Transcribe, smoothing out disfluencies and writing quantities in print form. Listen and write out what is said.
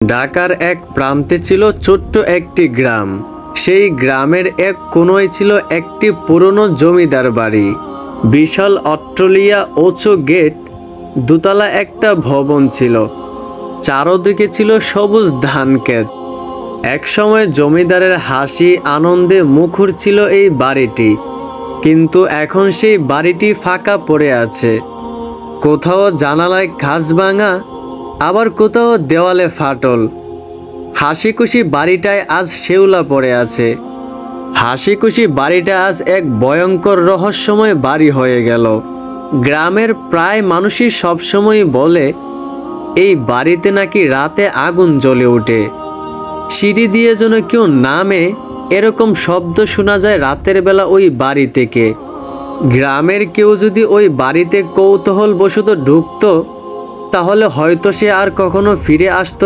ঢাকার এক প্রান্তে ছিল ছোট্ট একটি গ্রাম। সেই গ্রামের এক কোণায় ছিল একটি পুরনো জমিদার বাড়ি। বিশাল অট্টালিকা, উঁচু গেট, দোতলা একটা ভবন ছিল। চারদিকে ছিল সবুজ ধানক্ষেত। একসময় জমিদারের হাসি আনন্দে মুখর ছিল এই বাড়িটি, কিন্তু এখন সেই বাড়িটি ফাঁকা পড়ে আছে। কোথাও জানালায় কাঁচ ভাঙা, আবার কোথাও দেওয়ালে ফাটল। হাসিখুশি বাড়িটায় আজ শেওলা পড়ে আছে। হাসিখুশি বাড়িটা আজ এক ভয়ঙ্কর রহস্যময় বাড়ি হয়ে গেল। গ্রামের প্রায় মানুষই সবসময় বলে এই বাড়িতে নাকি রাতে আগুন জ্বলে ওঠে, সিঁড়ি দিয়ে যেন কেউ নামে, এরকম শব্দ শোনা যায় রাতের বেলা ওই বাড়ি থেকে। গ্রামের কেউ যদি ওই বাড়িতে কৌতূহলবশত ঢুকতো, তাহলে হয়তো সে আর কখনো ফিরে আসতো